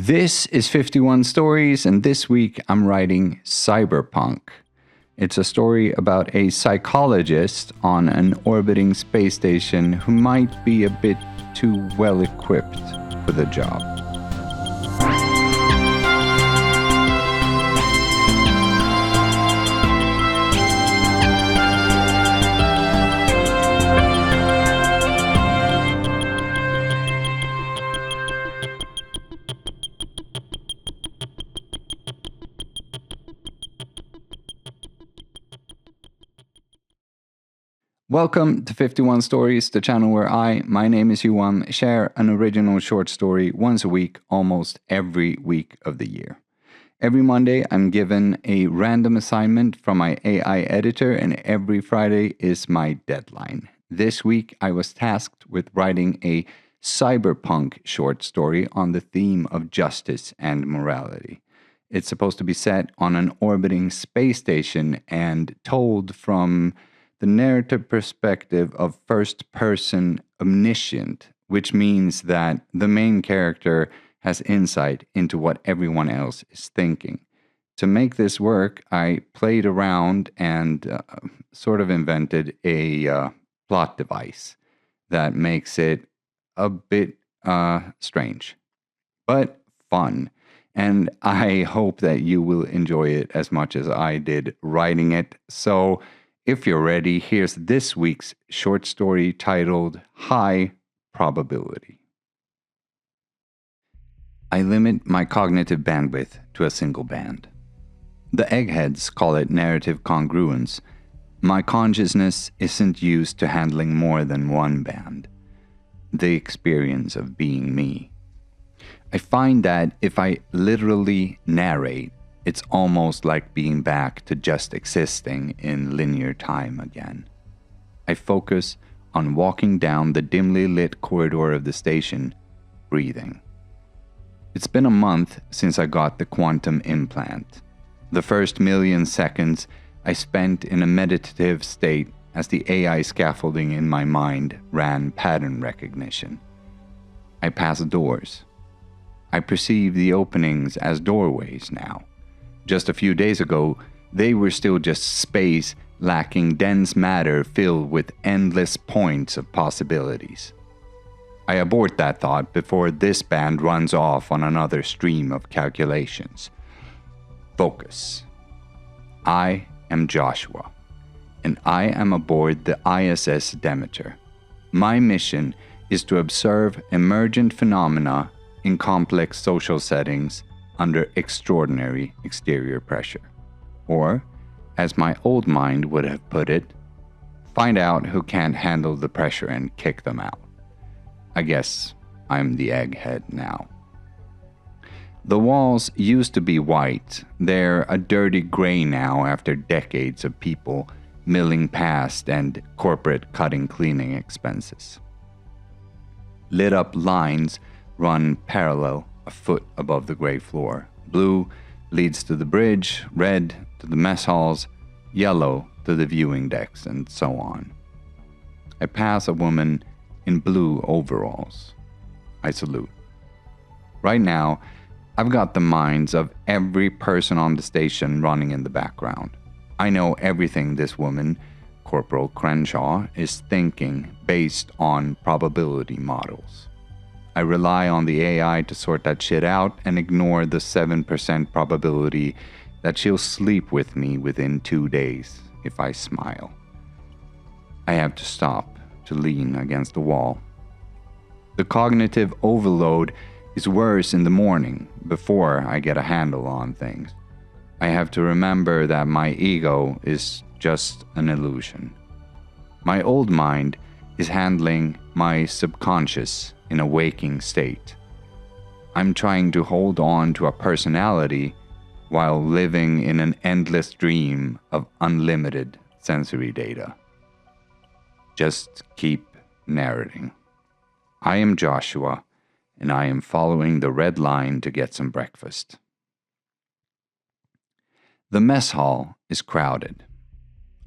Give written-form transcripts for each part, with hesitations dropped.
This is 51 Stories, and this week I'm writing Cyberpunk. It's a story about a psychologist on an orbiting space station who might be a bit too well equipped for the job. Welcome to 51 Stories, the channel where my name is Johan, share an original short story once a week, almost every week of the year. Every Monday, I'm given a random assignment from my AI editor, and every Friday is my deadline. This week, I was tasked with writing a cyberpunk short story on the theme of justice and morality. It's supposed to be set on an orbiting space station and told from the narrative perspective of first-person-omniscient, which means that the main character has insight into what everyone else is thinking. To make this work, I played around and sort of invented a plot device that makes it a bit strange, but fun. And I hope that you will enjoy it as much as I did writing it. So if you're ready, here's this week's short story titled High Probability. I limit my cognitive bandwidth to a single band. The eggheads call it narrative congruence. My consciousness isn't used to handling more than one band. The experience of being me. I find that if I literally narrate, it's almost like being back to just existing in linear time again. I focus on walking down the dimly lit corridor of the station, breathing. It's been a month since I got the quantum implant. The first million seconds I spent in a meditative state as the AI scaffolding in my mind ran pattern recognition. I pass doors. I perceive the openings as doorways now. Just a few days ago, they were still just space lacking dense matter filled with endless points of possibilities. I abort that thought before this band runs off on another stream of calculations. Focus. I am Joshua, and I am aboard the ISS Demeter. My mission is to observe emergent phenomena in complex social settings under extraordinary exterior pressure. Or, as my old mind would have put it, find out who can't handle the pressure and kick them out. I guess I'm the egghead now. The walls used to be white. They're a dirty gray now after decades of people milling past and corporate cutting cleaning expenses. Lit up lines run parallel a foot above the gray floor. Blue leads to the bridge, red to the mess halls, yellow to the viewing decks, and so on. I pass a woman in blue overalls. I salute. Right now, I've got the minds of every person on the station running in the background. I know everything this woman, Corporal Crenshaw, is thinking based on probability models. I rely on the AI to sort that shit out and ignore the 7% probability that she'll sleep with me within 2 days if I smile. I have to stop to lean against the wall. The cognitive overload is worse in the morning before I get a handle on things. I have to remember that my ego is just an illusion. My old mind is handling my subconscious in a waking state. I'm trying to hold on to a personality while living in an endless dream of unlimited sensory data. Just keep narrating. I am Joshua, and I am following the red line to get some breakfast. The mess hall is crowded.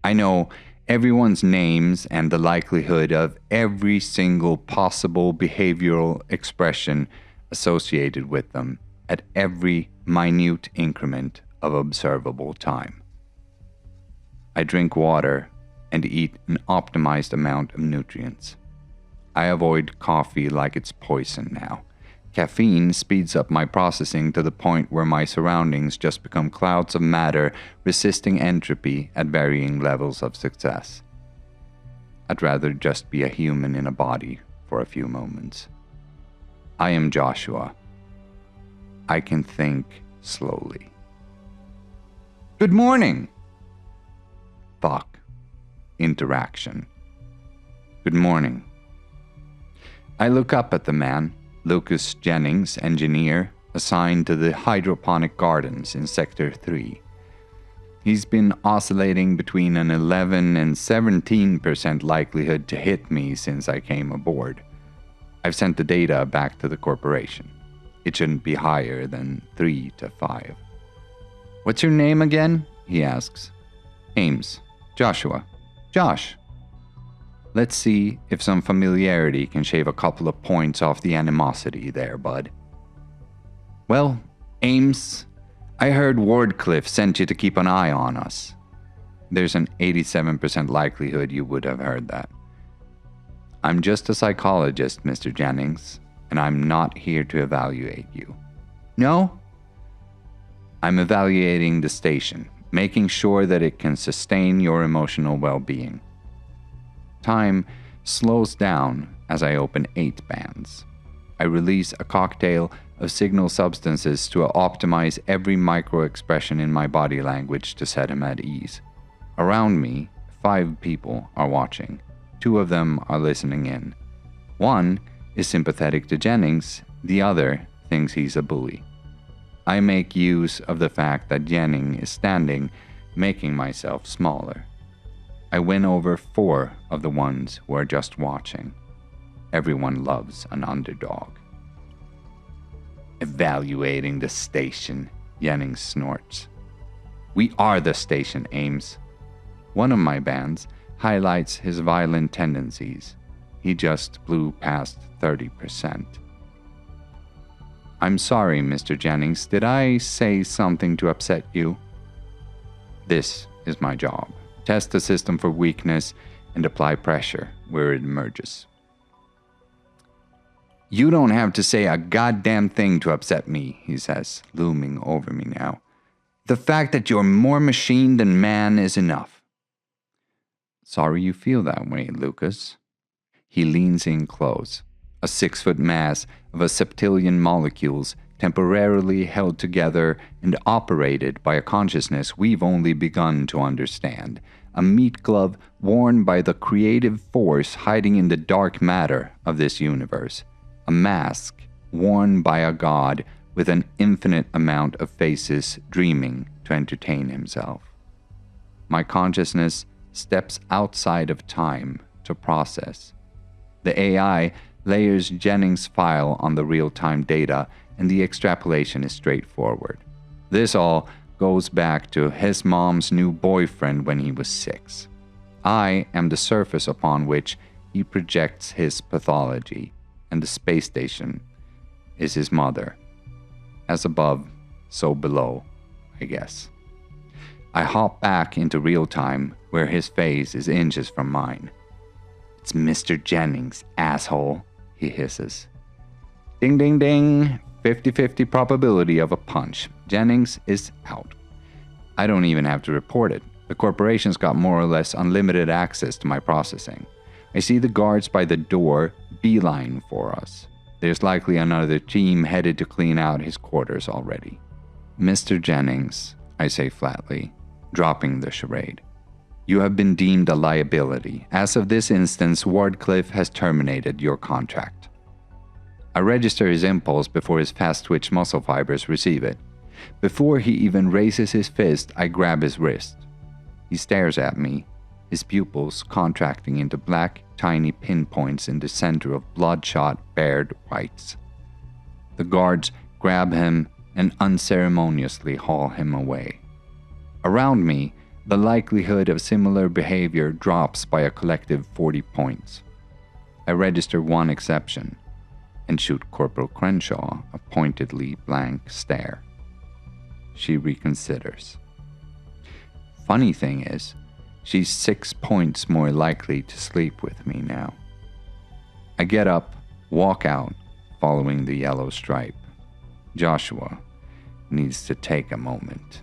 I know everyone's names and the likelihood of every single possible behavioral expression associated with them at every minute increment of observable time. I drink water and eat an optimized amount of nutrients. I avoid coffee like it's poison now. Caffeine speeds up my processing to the point where my surroundings just become clouds of matter resisting entropy at varying levels of success. I'd rather just be a human in a body for a few moments. I am Joshua. I can think slowly. Good morning! Fuck. Interaction. Good morning. I look up at the man, Lucas Jennings, engineer, assigned to the hydroponic gardens in Sector 3. He's been oscillating between an 11 and 17% likelihood to hit me since I came aboard. I've sent the data back to the corporation. It shouldn't be higher than 3 to 5. What's your name again? He asks. Ames. Joshua. Josh. Let's see if some familiarity can shave a couple of points off the animosity there, bud. Well, Ames, I heard Wardcliffe sent you to keep an eye on us. There's an 87% likelihood you would have heard that. I'm just a psychologist, Mr. Jennings, and I'm not here to evaluate you. No? I'm evaluating the station, making sure that it can sustain your emotional well-being. Time slows down as I open 8 bands. I release a cocktail of signal substances to optimize every micro-expression in my body language to set him at ease. Around me, 5 people are watching. 2 of them are listening in. 1 is sympathetic to Jennings, the other thinks he's a bully. I make use of the fact that Jennings is standing, making myself smaller. I win over 4 of the ones who are just watching. Everyone loves an underdog. Evaluating the station, Jennings snorts. We are the station, Ames. One of my bands highlights his violent tendencies. He just blew past 30%. I'm sorry, Mr. Jennings. Did I say something to upset you? This is my job. Test the system for weakness and apply pressure where it emerges. You don't have to say a goddamn thing to upset me, he says, looming over me now. The fact that you're more machine than man is enough. Sorry you feel that way, Lucas. He leans in close, a 6-foot mass of a septillion molecules temporarily held together and operated by a consciousness we've only begun to understand, a meat glove worn by the creative force hiding in the dark matter of this universe, a mask worn by a god with an infinite amount of faces dreaming to entertain himself. My consciousness steps outside of time to process. The AI layers Jennings' file on the real-time data, and the extrapolation is straightforward. This all goes back to his mom's new boyfriend when he was 6. I am the surface upon which he projects his pathology, and the space station is his mother. As above, so below, I guess. I hop back into real time where his face is inches from mine. It's Mr. Jennings, asshole, he hisses. Ding, ding, ding. 50-50 probability of a punch. Jennings is out. I don't even have to report it. The corporation's got more or less unlimited access to my processing. I see the guards by the door beeline for us. There's likely another team headed to clean out his quarters already. Mr. Jennings, I say flatly, dropping the charade. You have been deemed a liability. As of this instance, Wardcliffe has terminated your contract. I register his impulse before his fast-twitch muscle fibers receive it. Before he even raises his fist, I grab his wrist. He stares at me, his pupils contracting into black, tiny pinpoints in the center of bloodshot, bared whites. The guards grab him and unceremoniously haul him away. Around me, the likelihood of similar behavior drops by a collective 40 points. I register one exception, and shoot Corporal Crenshaw a pointedly blank stare. She reconsiders. Funny thing is, she's 6 points more likely to sleep with me now. I get up, walk out, following the yellow stripe. Joshua needs to take a moment.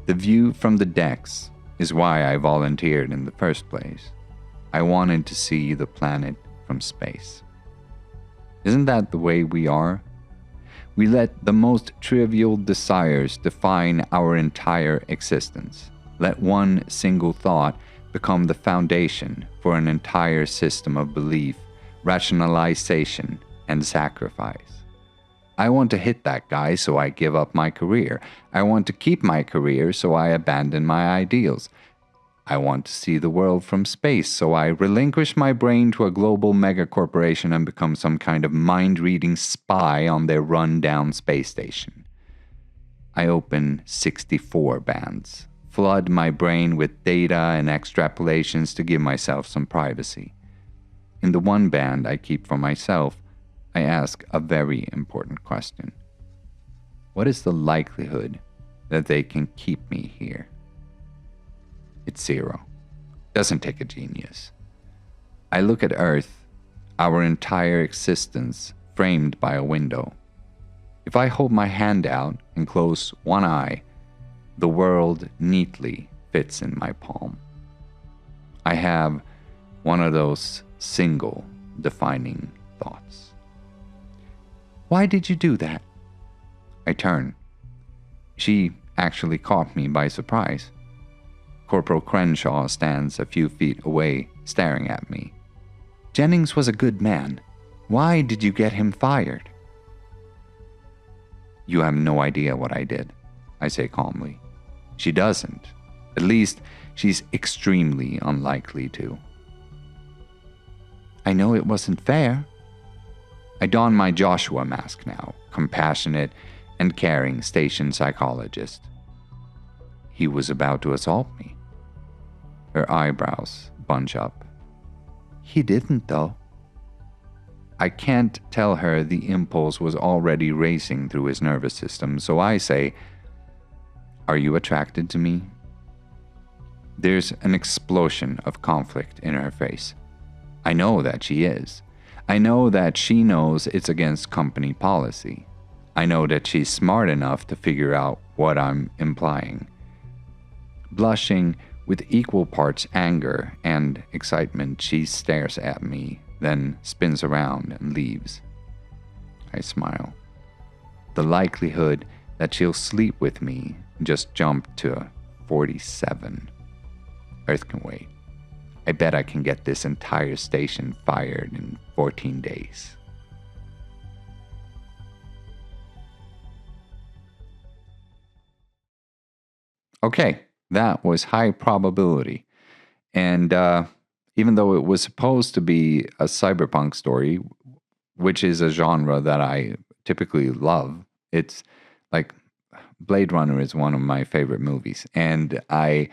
The view from the decks is why I volunteered in the first place. I wanted to see the planet from space. Isn't that the way we are? We let the most trivial desires define our entire existence. Let one single thought become the foundation for an entire system of belief, rationalization, and sacrifice. I want to hit that guy, so I give up my career. I want to keep my career, so I abandon my ideals. I want to see the world from space, so I relinquish my brain to a global megacorporation and become some kind of mind-reading spy on their run-down space station. I open 64 bands, flood my brain with data and extrapolations to give myself some privacy. In the one band I keep for myself, I ask a very important question. What is the likelihood that they can keep me here? It's 0. Doesn't take a genius. I look at Earth, our entire existence framed by a window. If I hold my hand out and close one eye, the world neatly fits in my palm. I have one of those single defining thoughts. Why did you do that? I turn. She actually caught me by surprise. Corporal Crenshaw stands a few feet away, staring at me. Jennings was a good man. Why did you get him fired? You have no idea what I did, I say calmly. She doesn't. At least, she's extremely unlikely to. I know it wasn't fair. I don my Joshua mask now, compassionate and caring station psychologist. He was about to assault me. Her eyebrows bunch up. He didn't, though. I can't tell her the impulse was already racing through his nervous system, so I say, Are you attracted to me? There's an explosion of conflict in her face. I know that she is. I know that she knows it's against company policy. I know that she's smart enough to figure out what I'm implying. Blushing with equal parts anger and excitement, she stares at me, then spins around and leaves. I smile. The likelihood that she'll sleep with me just jumped to 47. Earth can wait. I bet I can get this entire station fired in 14 days. Okay, that was high probability. And even though it was supposed to be a cyberpunk story, which is a genre that I typically love, it's like Blade Runner is one of my favorite movies. And I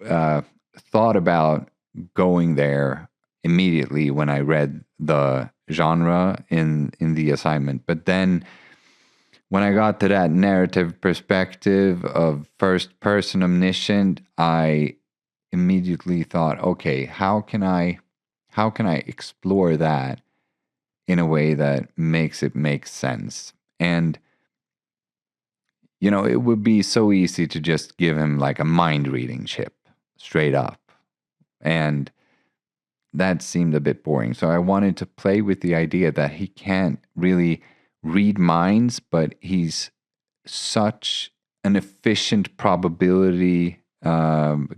thought about going there immediately when I read the genre in the assignment. But then when I got to that narrative perspective of first-person-omniscient, I immediately thought, okay, how can I explore that in a way that makes it make sense? And it would be so easy to just give him like a mind-reading chip straight up. And that seemed a bit boring. So I wanted to play with the idea that he can't really read minds, but he's such an efficient probability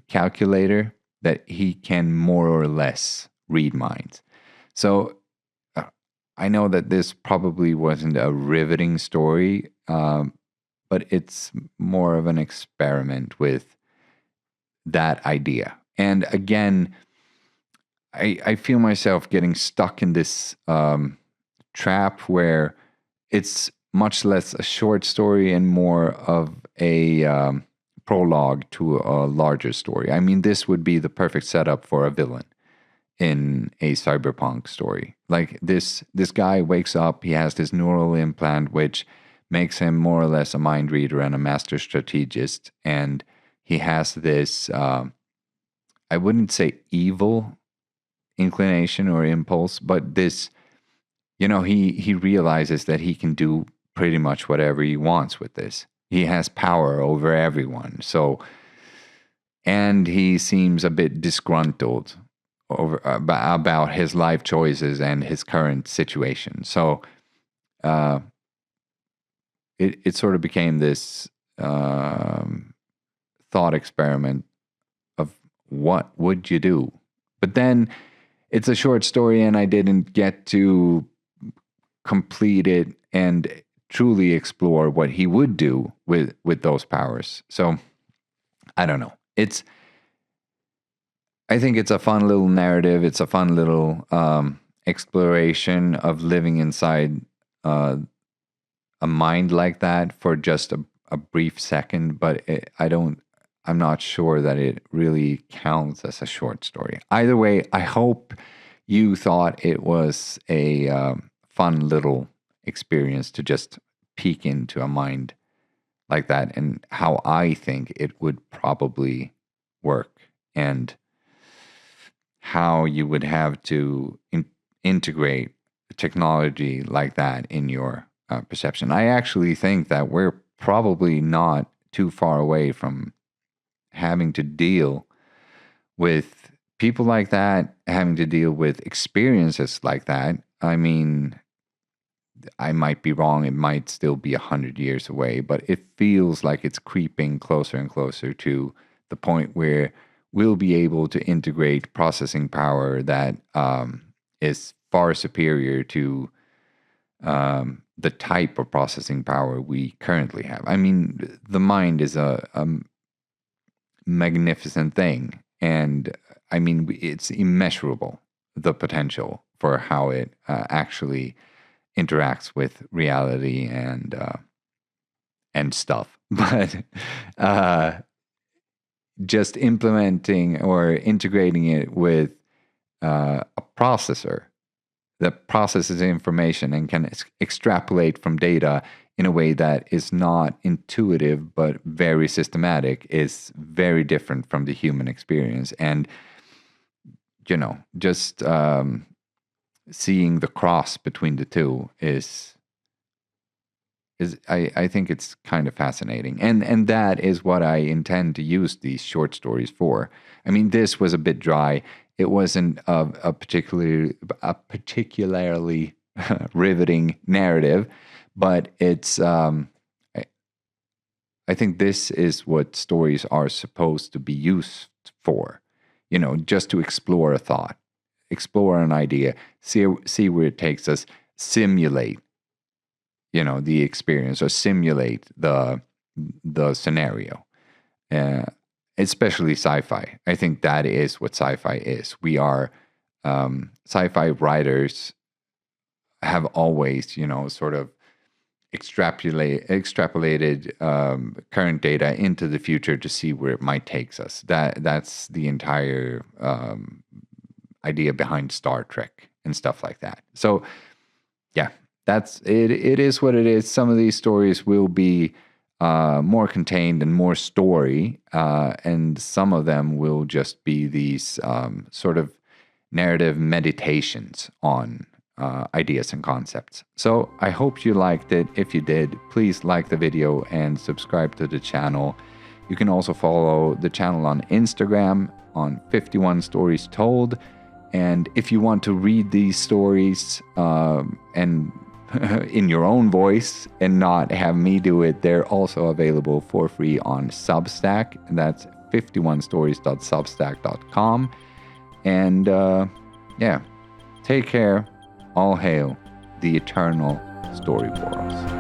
calculator that he can more or less read minds. So I know that this probably wasn't a riveting story, but it's more of an experiment with that idea. And again, I feel myself getting stuck in this trap where it's much less a short story and more of a prologue to a larger story. I mean, this would be the perfect setup for a villain. in a cyberpunk story. Like this guy wakes up, he has this neural implant which makes him more or less a mind reader and a master strategist, and he has this I wouldn't say evil inclination or impulse, but this, he realizes that he can do pretty much whatever he wants with this. He has power over everyone. So, and he seems a bit disgruntled about his life choices and his current situation. So, it sort of became this thought experiment of what would you do? But then it's a short story, and I didn't get to complete it and truly explore what he would do with those powers. So I don't know. I think it's a fun little narrative. It's a fun little exploration of living inside a mind like that for just a brief second. But I'm not sure that it really counts as a short story. Either way, I hope you thought it was a fun little experience to just peek into a mind like that and how I think it would probably work, and how you would have to integrate technology like that in your perception. I actually think that we're probably not too far away from having to deal with people like that, having to deal with experiences like that. I mean, I might be wrong. It might still be 100 years away, but it feels like it's creeping closer and closer to the point where we'll be able to integrate processing power that is far superior to the type of processing power we currently have. I mean, the mind is a magnificent thing, and I mean, it's immeasurable, the potential for how it actually interacts with reality and stuff. But just implementing or integrating it with a processor that processes information and can extrapolate from data in a way that is not intuitive but very systematic is very different from the human experience. And, just seeing the cross between the two is I think it's kind of fascinating. And that is what I intend to use these short stories for. I mean, this was a bit dry. It wasn't a particularly riveting narrative, but it's I think this is what stories are supposed to be used for. Just to explore a thought, explore an idea, see where it takes us, simulate the experience, or simulate the scenario. Especially sci-fi. I think that is what sci-fi is. We are sci-fi writers have always, sort of extrapolated current data into the future to see where it might take us. That's the entire idea behind Star Trek and stuff like that. So, yeah, that's it. It is what it is. Some of these stories will be more contained and more story, and some of them will just be these sort of narrative meditations on ideas and concepts. So I hope you liked it. If you did, please like the video and subscribe to the channel. You can also follow the channel on Instagram on 51 Stories Told. And if you want to read these stories and in your own voice and not have me do it, they're also available for free on Substack. That's 51stories.substack.com. And yeah, take care. All hail the eternal story worlds.